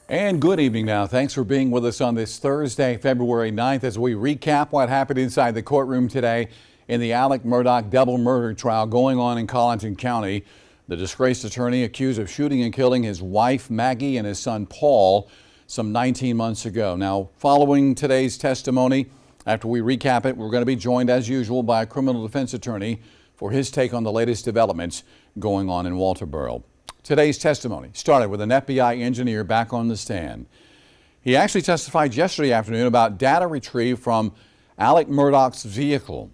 And good evening now. Thanks for being with us on this Thursday, February 9th, as we recap what happened inside the courtroom today in the Alex Murdaugh double murder trial going on in Colleton County. The disgraced attorney accused of shooting and killing his wife, Maggie, and his son, Paul, some 19 months ago. Now, following today's testimony, after we recap it, we're going to be joined, as usual, by a criminal defense attorney for his take on the latest developments going on in Walterboro. Today's testimony started with an FBI engineer back on the stand. He actually testified yesterday afternoon about data retrieved from Alex Murdaugh's vehicle.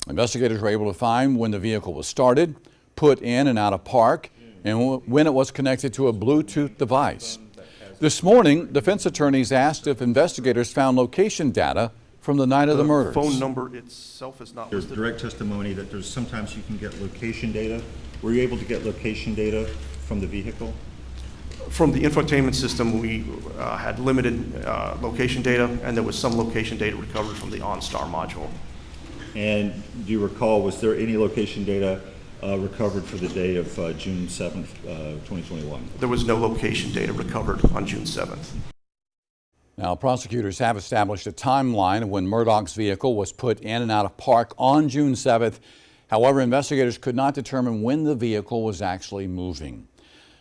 Investigators were able to find when the vehicle was started, put in and out of park, and when it was connected to a Bluetooth device. This morning, defense attorneys asked if investigators found location data from the night of the murders. The phone number itself is not listed. There's direct testimony that there's sometimes you can get location data. Were you able to get location data from the vehicle? From the infotainment system, we had limited location data, and there was some location data recovered from the OnStar module. And do you recall, was there any location data recovered for the day of June 7th, 2021? There was no location data recovered on June 7th. Now, prosecutors have established a timeline of when Murdaugh's vehicle was put in and out of park on June 7th. However, investigators could not determine when the vehicle was actually moving.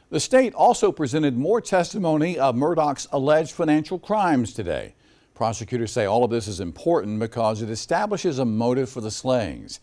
The state also presented more testimony of Murdaugh's alleged financial crimes today. Prosecutors say all of this is important because it establishes a motive for the slayings.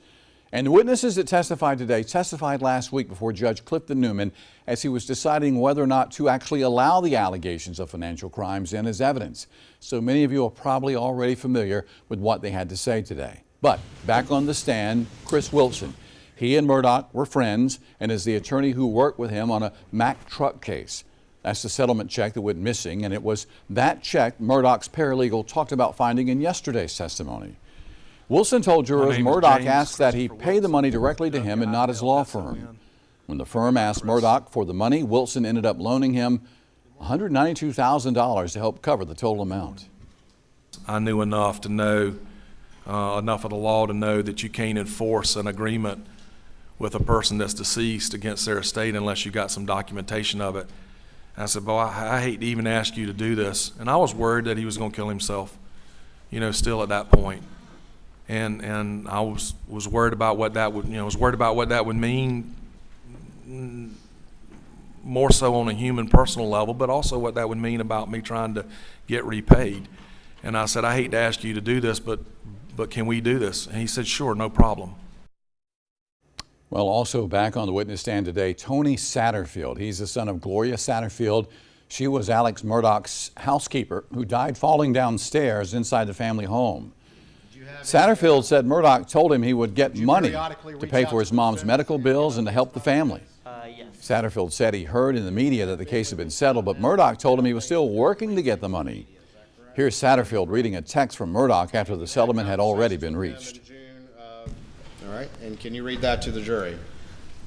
And the witnesses that testified today testified last week before Judge Clifton Newman as he was deciding whether or not to actually allow the allegations of financial crimes in as evidence. So many of you are probably already familiar with what they had to say today. But back on the stand, Chris Wilson. He and Murdaugh were friends and is the attorney who worked with him on a Mack truck case. That's the settlement check that went missing, and it was that check Murdaugh's paralegal talked about finding in yesterday's testimony. Wilson told jurors Murdaugh asked that he pay the money directly to him and not his law firm. When the firm asked Murdaugh for the money, Wilson ended up loaning him $192,000 to help cover the total amount. I knew enough to know, enough of the law to know that you can't enforce an agreement with a person that's deceased against their estate unless you got some documentation of it. And I said, boy, I hate to even ask you to do this. And I was worried that he was going to kill himself, you know, still at that point. And I was worried about what that would, mean, more so on a human personal level, but also what that would mean about me trying to get repaid. And I said, I hate to ask you to do this, but can we do this? And he said, sure, no problem. Well, also back on the witness stand today, Tony Satterfield. He's the son of Gloria Satterfield. She was Alex Murdaugh's housekeeper who died falling downstairs inside the family home. Satterfield said Murdaugh told him he would get money to pay for his mom's medical bills and to help the family. Yes. Satterfield said he heard in the media that the case had been settled, but Murdaugh told him he was still working to get the money. Here's Satterfield reading a text from Murdaugh after the settlement had already been reached. All right, and can you read that to the jury?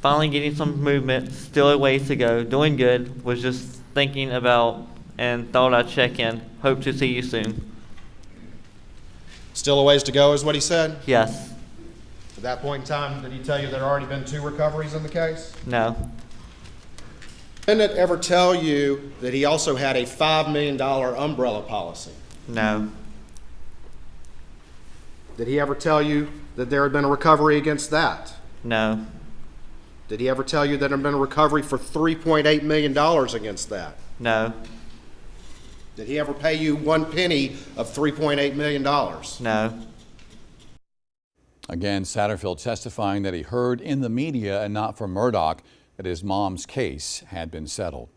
Finally getting some movement, still a ways to go, doing good, was just thinking about and thought I'd check in. Hope to see you soon. Still a ways to go is what he said? Yes. At that point in time, did he tell you there had already been 2 recoveries in the case? No. Didn't it ever tell you that he also had a $5 million umbrella policy? No. Did he ever tell you that there had been a recovery against that? No. Did he ever tell you that there had been a recovery for $3.8 million against that? No. Did he ever pay you 1 penny of $3.8 million? No. Again, Satterfield testifying that he heard in the media and not from Murdaugh that his mom's case had been settled.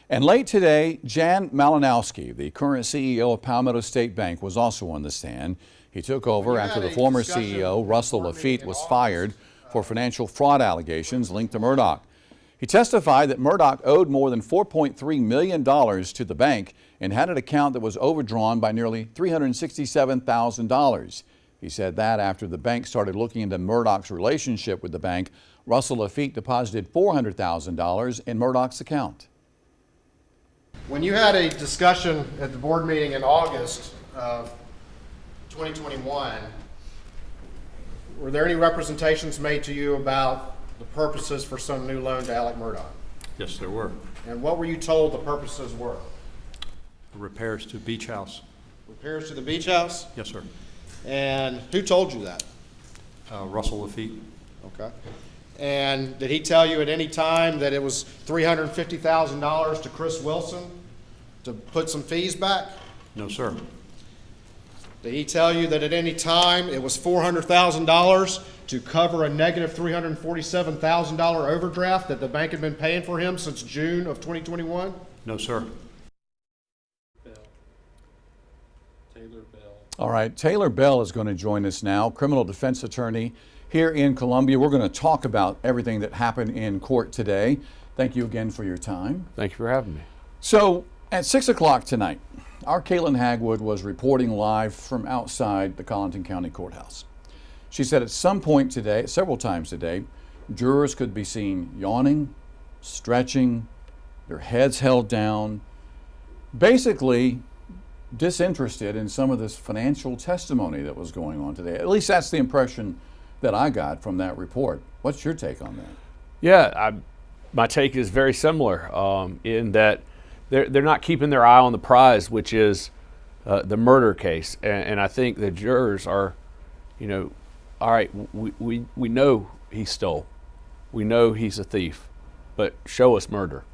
And late today, Jan Malinowski, the current CEO of Palmetto State Bank, was also on the stand. He took over after the former CEO, Russell Laffitte, was fired for financial fraud allegations linked to Murdaugh. He testified that Murdaugh owed more than $4.3 million to the bank and had an account that was overdrawn by nearly $367,000. He said that after the bank started looking into Murdaugh's relationship with the bank, Russell Laffitte deposited $400,000 in Murdaugh's account. When you had a discussion at the board meeting in August of 2021, were there any representations made to you about the purposes for some new loan to Alex Murdaugh? Yes, there were. And what were you told the purposes were? Repairs to beach house. Repairs to the beach house? Yes, sir. And who told you that? Russell Lafitte. Okay. And did he tell you at any time that it was $350,000 to Chris Wilson to put some fees back? No, sir. Did he tell you that at any time it was $400,000 to cover a negative $347,000 overdraft that the bank had been paying for him since June of 2021? No, sir. All right, Taylor Bell is going to join us now, criminal defense attorney here in Columbia. We're going to talk about everything that happened in court today. Thank you again for your time. Thank you for having me. So at 6 o'clock tonight, our Caitlin Hagwood was reporting live from outside the Colleton County Courthouse. She said at some point today, several times today, jurors could be seen yawning, stretching, their heads held down, basically disinterested in some of this financial testimony that was going on today. At least that's the impression that I got from that report. What's your take on that? Yeah, my take is very similar in that they're not keeping their eye on the prize, which is the murder case. And I think the jurors are, all right, we know he stole. We know he's a thief, but show us murder.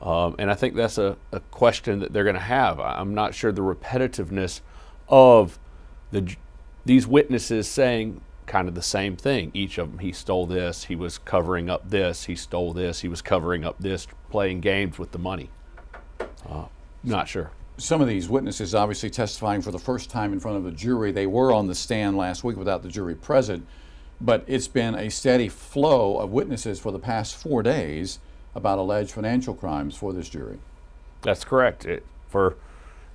And I think that's a question that they're going to have. I'm not sure the repetitiveness of these witnesses saying kind of the same thing. Each of them, he stole this, he was covering up this, he stole this, he was covering up this, playing games with the money. Not sure. Some of these witnesses obviously testifying for the first time in front of a jury. They were on the stand last week without the jury present, but it's been a steady flow of witnesses for the past 4 days about alleged financial crimes for this jury. That's correct.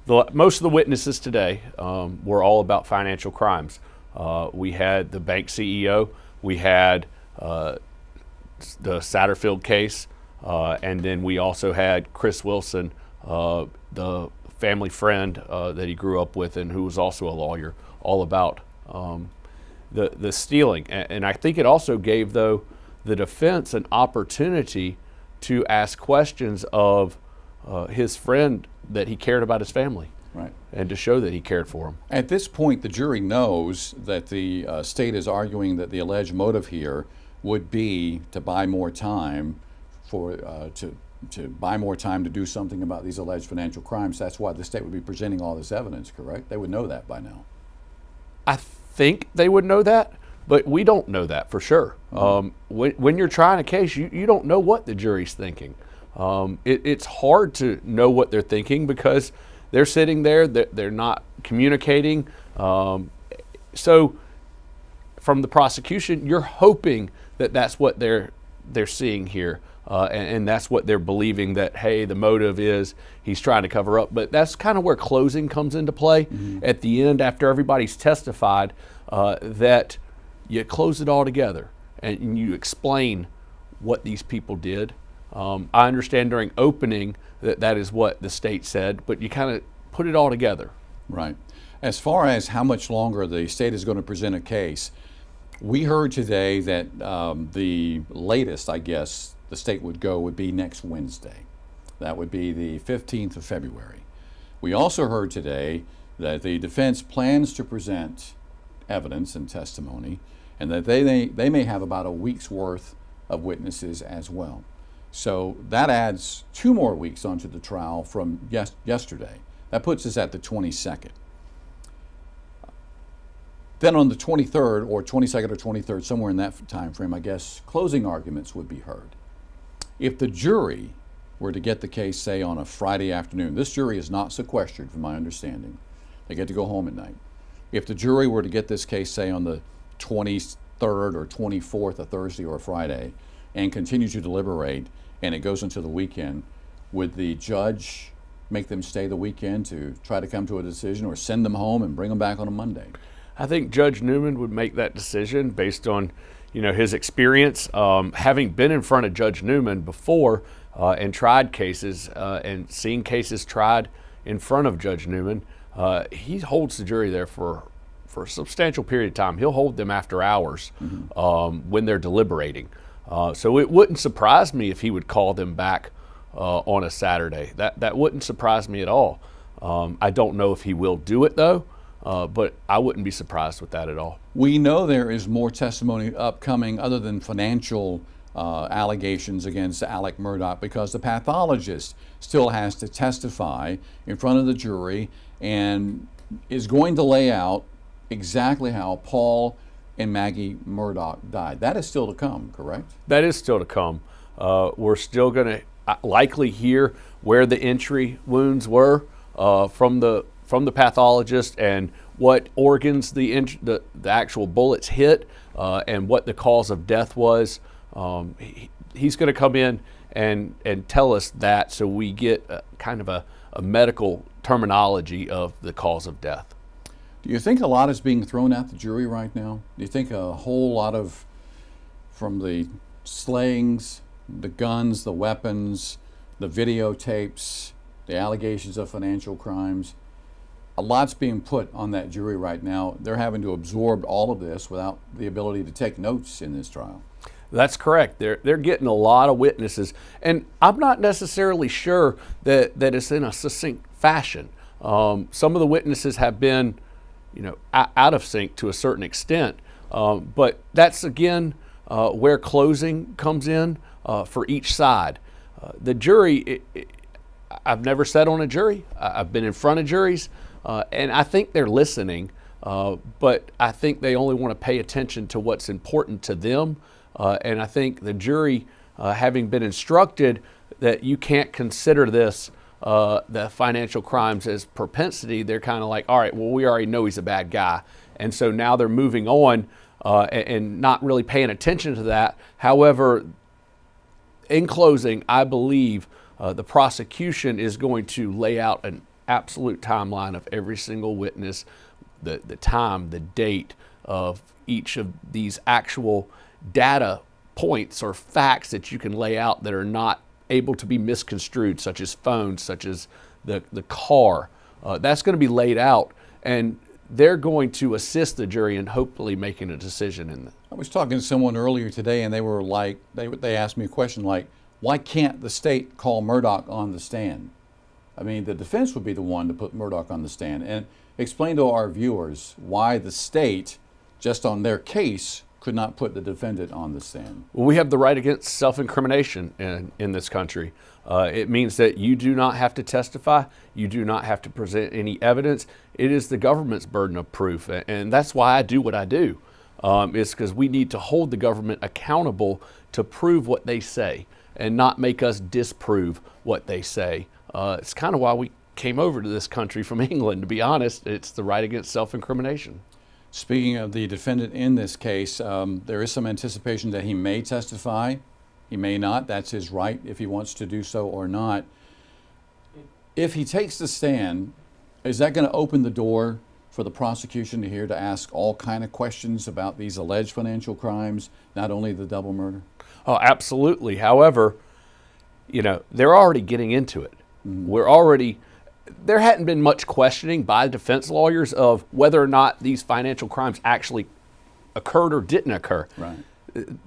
Most of the witnesses today were all about financial crimes. We had the bank CEO, we had the Satterfield case, and then we also had Chris Wilson, the family friend that he grew up with and who was also a lawyer, all about the stealing. And I think it also gave, though, the defense an opportunity to ask questions of his friend that he cared about his family. Right. And to show that he cared for him. At this point, the jury knows that the state is arguing that the alleged motive here would be to buy more time to buy more time to do something about these alleged financial crimes. That's why the state would be presenting all this evidence, correct? They would know that by now. I think they would know that, but we don't know that for sure. When you're trying a case, you don't know what the jury's thinking. It's hard to know what they're thinking because they're sitting there, they're not communicating. So from the prosecution, you're hoping that that's what they're seeing here. And that's what they're believing, that, hey, the motive is he's trying to cover up. But that's kind of where closing comes into play. At the end, after everybody's testified, that you close it all together and you explain what these people did. I understand during opening that is what the state said, but you kind of put it all together. Right. As far as how much longer the state is going to present a case, we heard today that the latest, I guess, the state would go would be next Wednesday. That would be the 15th of February. We also heard today that the defense plans to present evidence and testimony, and that they may have about a week's worth of witnesses as well. So that adds 2 more weeks onto the trial from yesterday. That puts us at the 22nd. Then on the 23rd, or 22nd or 23rd, somewhere in that time frame, I guess, closing arguments would be heard. If the jury were to get the case, say, on a Friday afternoon, this jury is not sequestered, from my understanding. They get to go home at night. If the jury were to get this case, say, on the 23rd or 24th, a Thursday or a Friday, and continue to deliberate, and it goes into the weekend, would the judge make them stay the weekend to try to come to a decision, or send them home and bring them back on a Monday? I think Judge Newman would make that decision based on, his experience, having been in front of Judge Newman before and tried cases and seen cases tried in front of Judge Newman. He holds the jury there for for a substantial period of time. He'll hold them after hours when they're deliberating. So it wouldn't surprise me if he would call them back on a Saturday. That wouldn't surprise me at all. I don't know if he will do it though, but I wouldn't be surprised with that at all. We know there is more testimony upcoming other than financial allegations against Alex Murdaugh, because the pathologist still has to testify in front of the jury and is going to lay out exactly how Paul and Maggie Murdaugh died. That is still to come, correct? That is still to come. We're still going to likely hear where the entry wounds were from the pathologist and what organs the actual bullets hit and what the cause of death was. He's going to come in and tell us that, so we get kind of a medical terminology of the cause of death. Do you think a lot is being thrown at the jury right now? Do you think a whole lot of, from the slayings, the guns, the weapons, the videotapes, the allegations of financial crimes, a lot's being put on that jury right now? They're having to absorb all of this without the ability to take notes in this trial. That's correct. They're getting a lot of witnesses, and I'm not necessarily sure that it's in a succinct fashion. Some of the witnesses have been, out of sync to a certain extent, but that's again where closing comes in for each side. The jury, I've never sat on a jury. I've been in front of juries, and I think they're listening, but I think they only want to pay attention to what's important to them. And I think the jury, having been instructed that you can't consider this, the financial crimes as propensity, they're kind of like, all right, well, we already know he's a bad guy. And so now they're moving on and not really paying attention to that. However, in closing, I believe the prosecution is going to lay out an absolute timeline of every single witness, the time, the date of each of these actual data points or facts that you can lay out that are not able to be misconstrued, such as phones, such as the car. That's going to be laid out, and they're going to assist the jury in hopefully making a decision in that. I was talking to someone earlier today, and they were like, they asked me a question like, why can't the state call Murdaugh on the stand? I mean, the defense would be the one to put Murdaugh on the stand. And explain to our viewers why the state, just on their case, could not put the defendant on the stand. Well, we have the right against self-incrimination in this country. It means that you do not have to testify. You do not have to present any evidence. It is the government's burden of proof. And that's why I do what I do. It's because we need to hold the government accountable to prove what they say and not make us disprove what they say. It's kind of why we came over to this country from England, to be honest. It's the right against self-incrimination. Speaking of the defendant in this case, there is some anticipation that he may testify. He may not. That's his right if he wants to do so or not. If he takes the stand, is that going to open the door for the prosecution to ask all kind of questions about these alleged financial crimes, not only the double murder? Oh, absolutely. However, they're already getting into it. There hadn't been much questioning by defense lawyers of whether or not these financial crimes actually occurred or didn't occur. Right.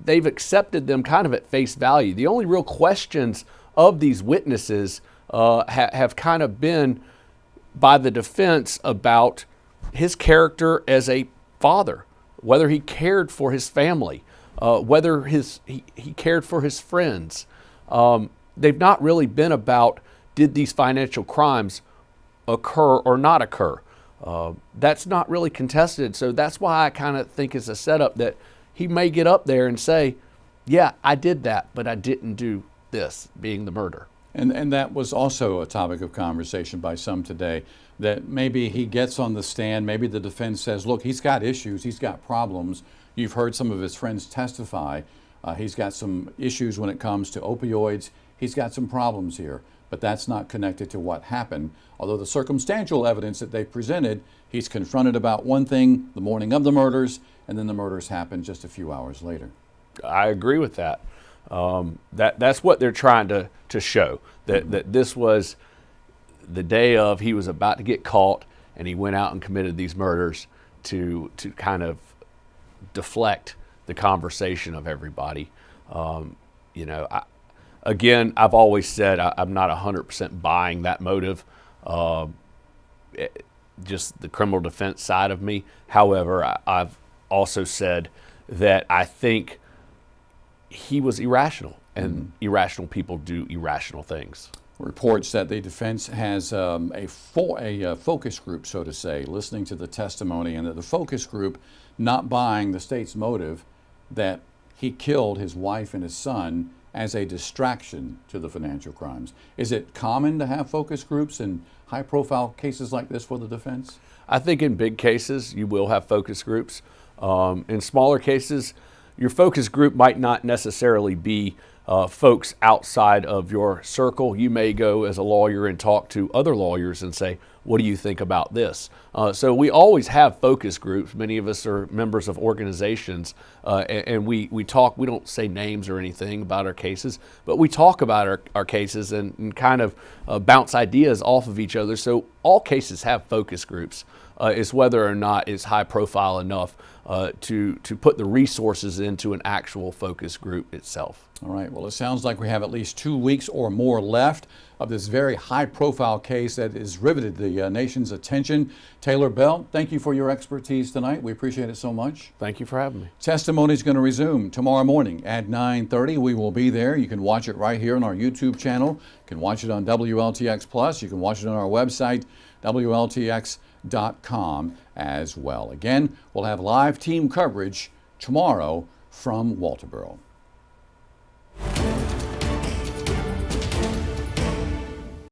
They've accepted them kind of at face value. The only real questions of these witnesses have kind of been by the defense about his character as a father, whether he cared for his family, whether he cared for his friends. They've not really been about, did these financial crimes occur or not occur? That's not really contested, so that's why I kind of think it's a setup that he may get up there and say, yeah, I did that, but I didn't do this, being the murder. And that was also a topic of conversation by some today, that maybe he gets on the stand, maybe the defense says, look, he's got issues, he's got problems. You've heard some of his friends testify. He's got some issues when it comes to opioids. He's got some problems here, but that's not connected to what happened. Although the circumstantial evidence that they presented, he's confronted about one thing the morning of the murders, and then the murders happened just a few hours later. I agree with that. That's what they're trying to show, that this was the day of, he was about to get caught, and he went out and committed these murders to kind of deflect the conversation of everybody. You know, I've always said I'm not 100% buying that motive, just the criminal defense side of me. However, I've also said that I think he was irrational, and irrational people do irrational things. Reports that the defense has a focus group, so to say, listening to the testimony, and that the focus group not buying the state's motive that he killed his wife and his son as a distraction to the financial crimes. Is it common to have focus groups in high-profile cases like this for the defense? I think in big cases you will have focus groups. In smaller cases, your focus group might not necessarily be folks outside of your circle. You may go as a lawyer and talk to other lawyers and say, what do you think about this? So we always have focus groups. Many of us are members of organizations, and we talk. We don't say names or anything about our cases, but we talk about our cases and kind of bounce ideas off of each other. So all cases have focus groups. Is whether or not it's high profile enough to put the resources into an actual focus group itself. All right, well, it sounds like we have at least 2 weeks or more left of this very high-profile case that has riveted the nation's attention. Taylor Bell, thank you for your expertise tonight. We appreciate it so much. Thank you for having me. Testimony is going to resume tomorrow morning at 9:30. We will be there. You can watch it right here on our YouTube channel. You can watch it on WLTX Plus. You can watch it on our website, WLTX.com as well. Again, we'll have live team coverage tomorrow from Walterboro.